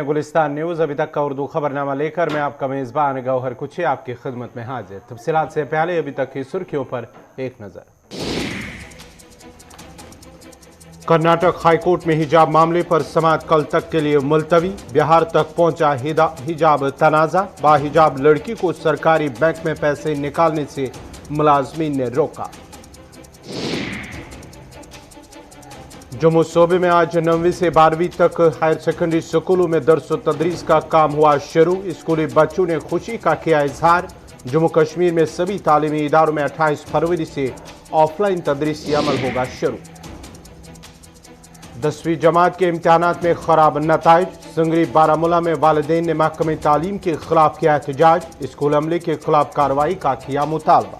Gulistan news अभी तक का उर्दू खबरनामा लेकर मैं आपका मेजबान गौहर कुछी आपकी खिदमत में हाजिर। तफसीलात से पहले अभी तक की सुर्खियों पर एक नजर। कर्नाटक हाईकोर्ट में हिजाब मामले पर समाअत कल तक के लिए मुलतवी। बिहार तक पहुंचा हिजाब तनाजा। बाहिजाब लड़की को सरकारी बैंक में पैसे निकालने से मुलाजमीन ने रोका। जम्मू सूबे में आज 9वीं से 12वीं तक हायर सेकेंडरी स्कूलों में दर्स व तदरीस का काम हुआ शुरू। स्कूली बच्चों ने खुशी का किया इजहार। जम्मू कश्मीर में सभी तालीमी इदारों में 28 फरवरी से ऑफलाइन तदरीसी अमल होगा शुरू। 10वीं जमात के इम्तिहानात में खराब नताइज। संगरी बारामूला में वालिदैन ने महकमे तालीम के खिलाफ किया एहतजाज। स्कूल अमले के खिलाफ कार्रवाई का किया मुतालबा।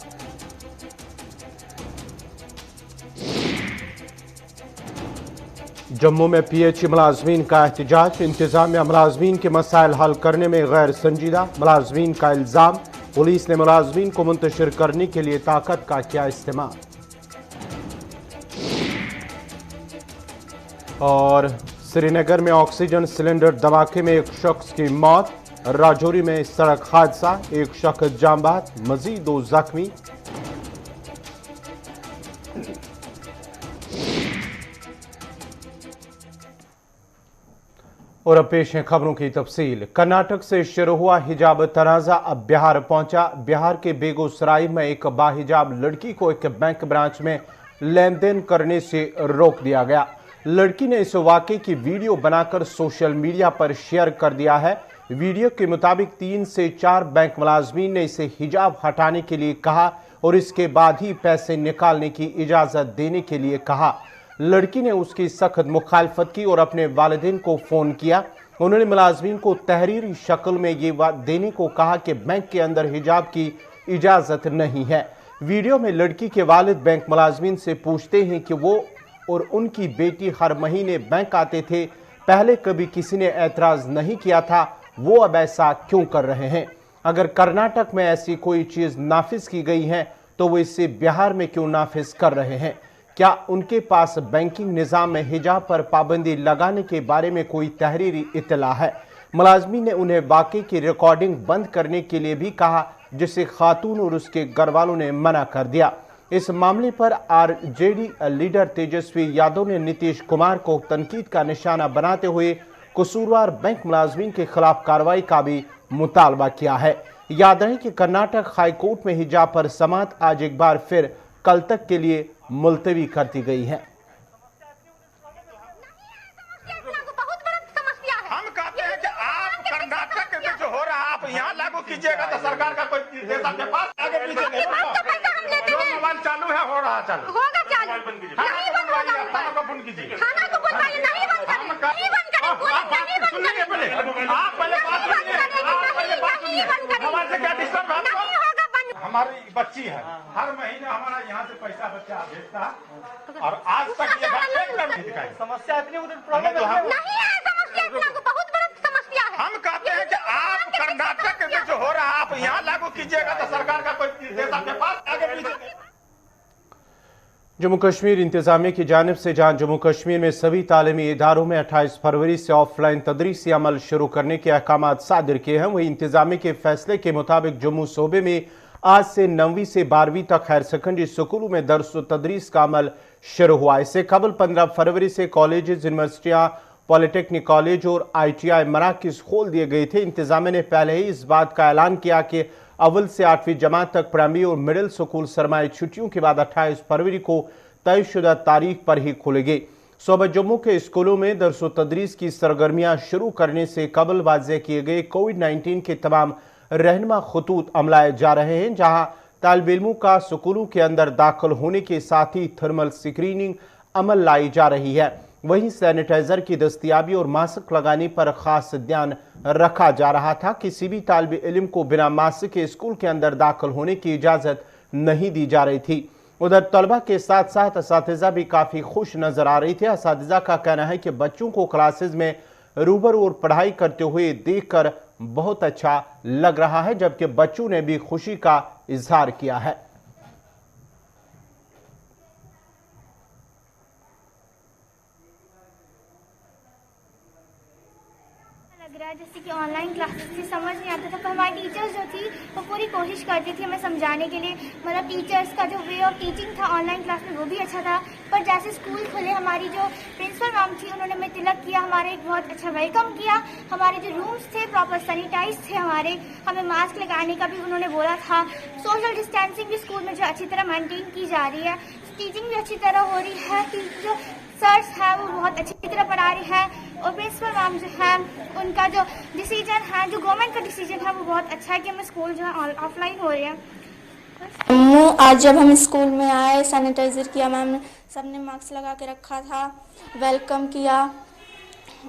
जम्मू में पीएचई मुलाजमीन का एहतजाज। इंतजामिया मुलाजमीन के मसाइल हल करने में गैर संजीदा। मुलाजमीन का इल्जाम, पुलिस ने मुलाजमीन को मुंतशिर करने के लिए ताकत का किया इस्तेमाल। और श्रीनगर में ऑक्सीजन सिलेंडर धमाके में एक शख्स की मौत। राजौरी में सड़क हादसा, एक शख्स जांबाज, मजीद 2 जख्मी। और अब पेश है खबरों की तफसील। कर्नाटक से शुरू हुआ हिजाब तनाजा अब बिहार पहुंचा। बिहार के बेगूसराय में एक बाहिजाब लड़की को एक बैंक ब्रांच में लेन देन करने से रोक दिया गया। लड़की ने इस वाकये की वीडियो बनाकर सोशल मीडिया पर शेयर कर दिया है। वीडियो के मुताबिक 3 से 4 बैंक मुलाजमीन ने इसे हिजाब हटाने के लिए कहा और इसके बाद ही पैसे निकालने की इजाजत देने के लिए कहा। लड़की ने उसकी सख्त मुखालफत की और अपने वालिदैन को फोन किया। उन्होंने मुलाजमीन को तहरीरी शक्ल में ये बात देने को कहा कि बैंक के अंदर हिजाब की इजाजत नहीं है। वीडियो में लड़की के वालिद बैंक मुलाजमीन से पूछते हैं कि वो और उनकी बेटी हर महीने बैंक आते थे, पहले कभी किसी ने एतराज नहीं किया था, वो अब ऐसा क्यों कर रहे हैं? अगर कर्नाटक में ऐसी कोई चीज नाफिज की गई है तो वो इसे बिहार में क्यों नाफिज कर रहे हैं? क्या उनके पास बैंकिंग निज़ाम में हिजाब पर पाबंदी लगाने के बारे में कोई तहरीरी इत्तला है? मुलाजमीन ने उन्हें वाकई की रिकॉर्डिंग बंद करने के लिए भी कहा, जिसे खातून और उसके घर वालों ने मना कर दिया। इस मामले पर आरजेडी लीडर तेजस्वी यादव ने नीतीश कुमार को तनकीद का निशाना बनाते हुए कसूरवार बैंक मुलाजमीन के खिलाफ कार्रवाई का भी मुतालबा किया है। याद रहे कि कर्नाटक हाई कोर्ट में हिजाब पर समाअत आज एक बार फिर कल तक के लिए मुलतवी कर दी गई है। हम कहते हैं कि आप कर्नाटक में जो हो रहा है आप यहाँ लागू कीजिएगा तो सरकार का कोई निर्देश आपके पास आगे पीछे नहीं होगा। जो मोबाइल चालू है हो रहा चालू होगा चालू नहीं बंद होगा। थाना को फोन कीजिए, थाना को बुलवाइए, नहीं बंद करें, नहीं बंद करें, नहीं बंद सुनिए पहले आप पहले बात सुनिए, आप पहले बात सुनिए। हमारे से क्या डिस्टर्ब है आपको? हमारी बच्ची है, हर महीने हमारा यहाँ से पैसा बच्चा भेजता है और आज तक ये बात एक बार नहीं दिखाई। समस्या इतनी प्रॉब्लम नहीं है, समस्या इतना को बहुत बड़ा समस्या है। हम कहते हैं कि आप कर्नाटक में जो हो रहा है आप यहाँ लागू कीजिएगा तो सरकार का कोई निर्देश आपके पास आगे पीछे नहीं। जम्मू कश्मीर इंतजामिया की जानिब से जहां जम्मू कश्मीर में सभी तालीमी इदारों में 28 फरवरी से ऑफलाइन तदरीसी अमल शुरू करने के अहकाम सादिर किए हैं, वहीं इंतजामिया के फैसले के मुताबिक जम्मू सूबे में आज से 9वीं से 12वीं तक हायर सेकेंडरी स्कूलों में दर्स व तदरीस का अमल शुरू हुआ। इससे कबल 15 फरवरी से कॉलेजेस, यूनिवर्सिटियां, पॉलिटेक्निक कॉलेज और ITI मराकज खोल दिए गए थे। इंतजामिया ने पहले ही इस बात का ऐलान किया कि अव्वल से 8वीं जमात तक प्राइमरी और मिडिल स्कूल सरमाई छुट्टियों के बाद 28 फरवरी को तयशुदा तारीख पर ही खुलेंगे। सूबा जम्मू के स्कूलों में दर्स व तदरीस की सरगर्मियां शुरू करने से कबल वाज़ेह किए गए कोविड-19 के तमाम रहनुमा खतूत अमलाए जा रहे हैं, जहां तालिब इल्मों का स्कूलों के अंदर दाखिल होने के साथ ही थर्मल स्क्रीनिंग अमल लाई जा रही है। वहीं सैनिटाइजर की दस्तियाबी और मास्क लगाने पर खास ध्यान रखा जा रहा था। किसी भी तालिब इल्म को बिना मास्क के स्कूल के अंदर दाखिल होने की इजाज़त नहीं दी जा रही थी। उधर तलबा के साथ साथ असातिज़ा भी काफ़ी खुश नजर आ रही थे। असातिज़ा का कहना है कि बच्चों को क्लासेज में रूबरू और पढ़ाई करते हुए देखकर बहुत अच्छा लग रहा है, जबकि बच्चों ने भी खुशी का इजहार किया है। लग रहा है। जैसे कि ऑनलाइन क्लासेस से समझ नहीं आता था, पर हमारी टीचर्स जो थी वो पूरी कोशिश करती थी हमें समझाने के लिए। मतलब टीचर्स का जो वे ऑफ टीचिंग था ऑनलाइन क्लास में वो भी अच्छा था। पर जैसे स्कूल खुले, हमारी जो प्रिंसिपल मैम थी उन्होंने हमें तिलक किया, हमारे एक बहुत अच्छा वेलकम किया। हमारे जो रूम्स थे प्रॉपर सैनिटाइज थे, हमें मास्क लगाने का भी उन्होंने बोला था। सोशल डिस्टेंसिंग भी स्कूल में जो अच्छी तरह मेंटेन की जा रही है, टीचिंग भी अच्छी तरह हो रही है, जो सर्स है वो बहुत अच्छी तरह पढ़ा रही है, और प्रिंसिपल मैम जो है उनका जो डिसीजन है, जो गवर्नमेंट का डिसीजन है वो बहुत अच्छा है कि हमें स्कूल जो है ऑफलाइन हो रही है। आज जब हम स्कूल में आए, सैनिटाइज़र किया मैम ने, सबने मास्क लगा के रखा था, वेलकम किया,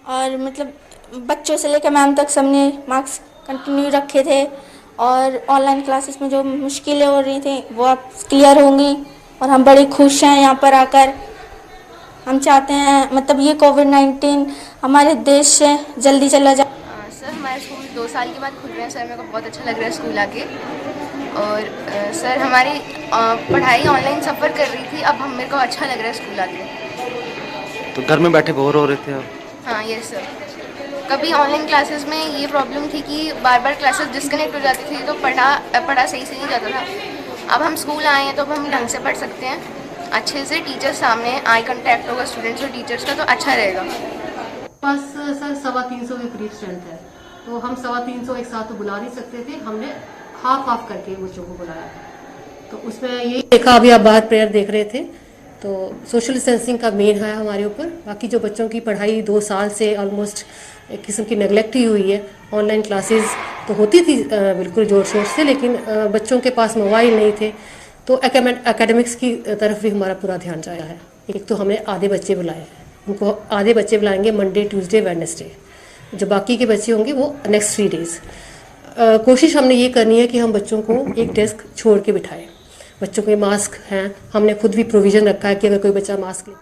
और मतलब बच्चों से लेकर मैम तक सबने मास्क कंटिन्यू रखे थे। और ऑनलाइन क्लासेस में जो मुश्किलें हो रही थी वो अब क्लियर होंगी, और हम बड़े खुश हैं यहाँ पर आकर। हम चाहते हैं मतलब ये कोविड-19 हमारे देश से जल्दी चला जाए। सर हमारे स्कूल 2 साल के बाद खुल रहे हैं सर, मेरे को बहुत अच्छा लग रहा है स्कूल आके। और सर हमारी पढ़ाई ऑनलाइन सफ़र कर रही थी, अब मेरे को अच्छा लग रहा है स्कूल आके। तो घर में बैठे बोर हो रहे थे आप? हाँ यस सर। कभी ऑनलाइन क्लासेस में ये प्रॉब्लम थी कि बार बार क्लासेस डिस्कनेक्ट हो जाती थी, तो पढ़ा सही से नहीं जाता था। अब हम स्कूल आए हैं तो अब हम ढंग से पढ़ सकते हैं, अच्छे से टीचर्स सामने आई कांटेक्ट होगा स्टूडेंट्स और टीचर्स का, तो अच्छा रहेगा। पास सर 350 के करीब स्ट्रेंथ है, तो हम 350 एक साथ तो बुला नहीं सकते थे, हमने हाफ करके बच्चों को बुलाया। तो उसमें ये देखा, अभी आप बाहर प्रेयर देख रहे थे, तो सोशल डिस्टेंसिंग का मेन है हमारे ऊपर। बाकी जो बच्चों की पढ़ाई 2 साल से ऑलमोस्ट एक किस्म की नेगलेक्ट ही हुई है। ऑनलाइन क्लासेस तो होती थी बिल्कुल जोर शोर से, लेकिन बच्चों के पास मोबाइल नहीं थे, तो एकेडमिक्स की तरफ भी हमारा पूरा ध्यान जाया है। एक तो हमने आधे बच्चे बुलाए हैं, उनको आधे बच्चे बुलाएंगे मंडे, ट्यूसडे, वेडनेसडे, जो बाकी के बच्चे होंगे वो नेक्स्ट 3 डेज़। कोशिश हमने ये करनी है कि हम बच्चों को एक डेस्क छोड़ के बिठाएं। बच्चों के मास्क हैं, हमने खुद भी प्रोविज़न रखा है कि अगर कोई बच्चा मास्क ले।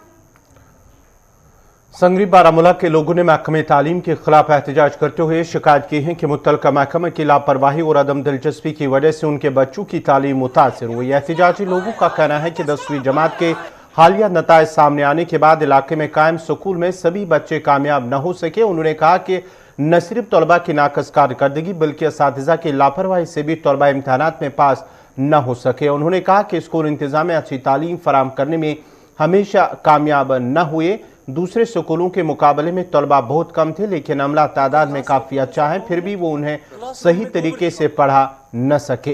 संगरी बारामूला के लोगों ने महकमे तालीम के खिलाफ एहतजाज करते हुए शिकायत की है कि मुतल्लिका महकमे की लापरवाही और अदम दिलचस्पी की वजह से उनके बच्चों की तालीम मुतासर हुई। एहतजाजी लोगों का कहना है कि 10वीं जमात के हालिया नताइज सामने आने के बाद इलाके में कायम स्कूल में सभी बच्चे कामयाब न हो सके। उन्होंने कहा कि न सिर्फ तलबा की नाकस कारकर्दगी बल्कि असातिज़ा की लापरवाही से भी तलबा इम्तहानात में पास न हो सके। उन्होंने कहा कि स्कूल इंतजाम अच्छी तालीम फराम करने में हमेशा कामयाब न हुए। दूसरे स्कूलों के मुकाबले में तलबा बहुत कम थे, लेकिन अमला तादाद में काफ़ी अच्छा है, फिर भी वो उन्हें सही तरीके से पढ़ा न सके।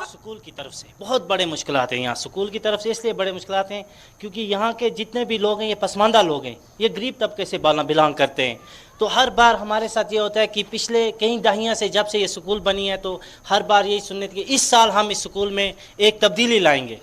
स्कूल की तरफ से बहुत बड़े मुश्किलात हैं। यहाँ स्कूल की तरफ से इसलिए बड़े मुश्किलात हैं क्योंकि यहाँ के जितने भी लोग हैं ये पसमानदा लोग हैं, ये गरीब तबके से बिलोंग करते हैं। तो हर बार हमारे साथ ये होता है कि पिछले कई दहाइयों से जब से ये स्कूल बनी है तो हर बार यही सुनने कि इस साल हम इस स्कूल में एक तब्दीली लाएंगे।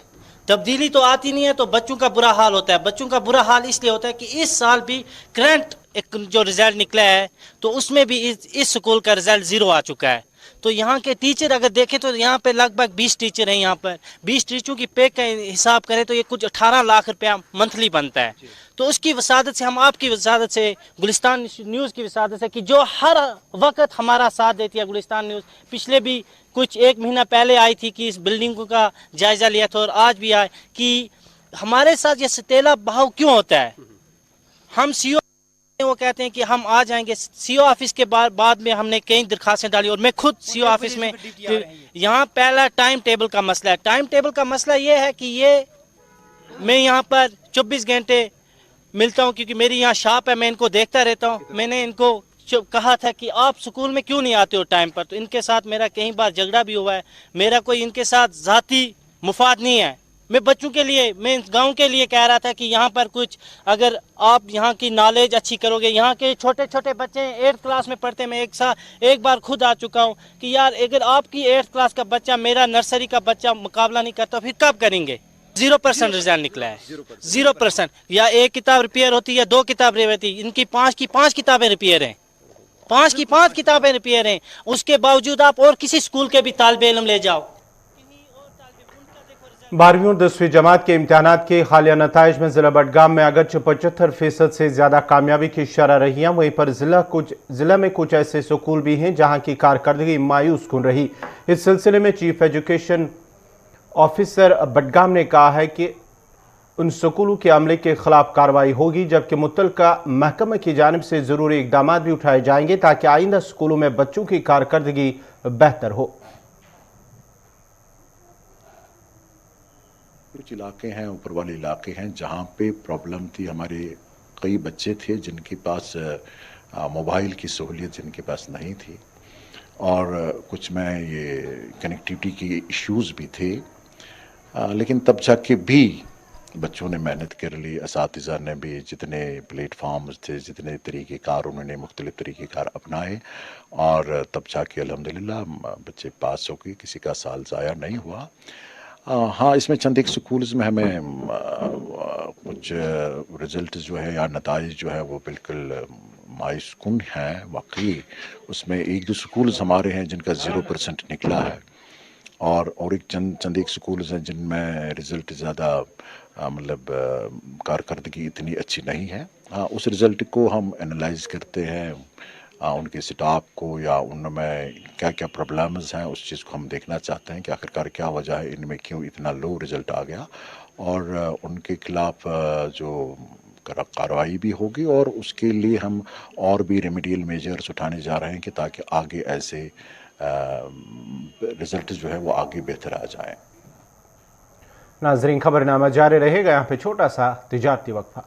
तब्दीली तो आती नहीं है तो बच्चों का बुरा हाल होता है। बच्चों का बुरा हाल इसलिए होता है कि इस साल भी करंट एक जो रिज़ल्ट निकला है तो उसमें भी इस स्कूल का रिज़ल्ट 0 आ चुका है। तो यहाँ के टीचर अगर देखें तो यहाँ पे लगभग 20 टीचर हैं। यहाँ पर 20 टीचरों की पे का हिसाब करें तो ये कुछ 18 लाख रुपया मंथली बनता है। तो उसकी वसादत से हम आपकी वसादत से गुलिस्तान न्यूज़ की वसादत से कि जो हर वक्त हमारा साथ देती है गुलिस्तान न्यूज़, पिछले भी कुछ 1 महीना पहले आई थी कि इस बिल्डिंग का जायज़ा लिया था और आज भी आए कि हमारे साथ ये सतेला बहाव क्यों होता है। हम सीओ वो कहते हैं कि हम आ जाएंगे, सीओ ऑफिस के बाद में हमने कई दरखास्तें डाली और मैं खुद सीओ ऑफिस में यहाँ पहला टाइम टेबल का मसला है। टाइम टेबल का मसला ये है कि ये मैं यहाँ पर 24 घंटे मिलता हूँ क्योंकि मेरी यहाँ शॉप है, मैं इनको देखता रहता हूँ। मैंने इनको कहा था कि आप स्कूल में क्यों नहीं आते हो टाइम पर, तो इनके साथ मेरा कई बार झगड़ा भी हुआ है। मेरा कोई इनके साथ ज़ाती मुफाद नहीं है, मैं बच्चों के लिए, मैं गांव के लिए कह रहा था कि यहाँ पर कुछ अगर आप यहाँ की नॉलेज अच्छी करोगे। यहाँ के छोटे छोटे बच्चे 8th क्लास में पढ़ते, मैं एक बार खुद आ चुका हूँ कि यार अगर आपकी 8th क्लास का बच्चा मेरा नर्सरी का बच्चा मुकाबला नहीं करता फिर कब करेंगे। 0% रिजल्ट निकला है, 0%। या एक किताब रिपेयर होती है, 2 किताब रिपेयर होती है, इनकी 5 की 5 किताबें रिपेयर हैं, 5 की 5 किताबें रिपेयर हैं। उसके बावजूद आप और किसी स्कूल के भी तालिबे इल्म ले जाओ। 12वीं और 10वीं जमात के इम्तहानात के हालिया नताइज में जिला बडगाम में अगरचे 75% से ज्यादा कामयाबी की शरह रही है, वहीं पर जिला में कुछ ऐसे स्कूल भी हैं जहां की कारकर्दगी मायूस कुन रही। इस सिलसिले में चीफ एजुकेशन ऑफिसर बडगाम ने कहा है कि उन स्कूलों के अमले के खिलाफ कार्रवाई होगी, जबकि मुतल्लिका महकमे की जानिब से जरूरी इकदाम भी उठाए जाएंगे ताकि आइंदा स्कूलों में बच्चों की कारकर्दगी बेहतर हो। कुछ इलाके हैं, ऊपर वाले इलाके हैं जहाँ पे प्रॉब्लम थी। हमारे कई बच्चे थे जिनके पास मोबाइल की सहूलियत जिनके पास नहीं थी, और कुछ में ये कनेक्टिविटी के इश्यूज़ भी थे, लेकिन तब जाके भी बच्चों ने मेहनत कर ली। असातिज़ा ने भी जितने प्लेटफार्म्स थे, जितने तरीक़ेकार उन्होंने मुख्तलिफ़ तरीक़ेकार अपनाए, और तब जाके अल्हम्दुलिल्लाह बच्चे पास हो गए, किसी का साल ज़ाया नहीं हुआ। हाँ, इसमें चंद एक स्कूल्स में हमें कुछ रिज़ल्ट जो है या नताइज जो है वो बिल्कुल मायूसकुन हैं वाकई। उसमें एक दो स्कूल्स हमारे हैं जिनका 0% निकला है, और एक चंद एक स्कूल्स हैं जिनमें रिज़ल्ट ज़्यादा मतलब कारकर्दगी इतनी अच्छी नहीं है। उस रिज़ल्ट को हम एनालाइज़ करते हैं, उनके स्टाफ को या उनमें क्या क्या प्रॉब्लम्स हैं उस चीज़ को हम देखना चाहते हैं कि आखिरकार क्या वजह है, इनमें क्यों इतना लो रिज़ल्ट आ गया, और उनके खिलाफ जो कार्रवाई भी होगी, और उसके लिए हम और भी रेमेडियल मेजर्स उठाने जा रहे हैं कि ताकि आगे ऐसे रिज़ल्ट जो है वो आगे बेहतर आ जाए। नाज़रीन, खबरनामा जारी रहेगा। यहाँ पे छोटा सा तिजारती वक्फा।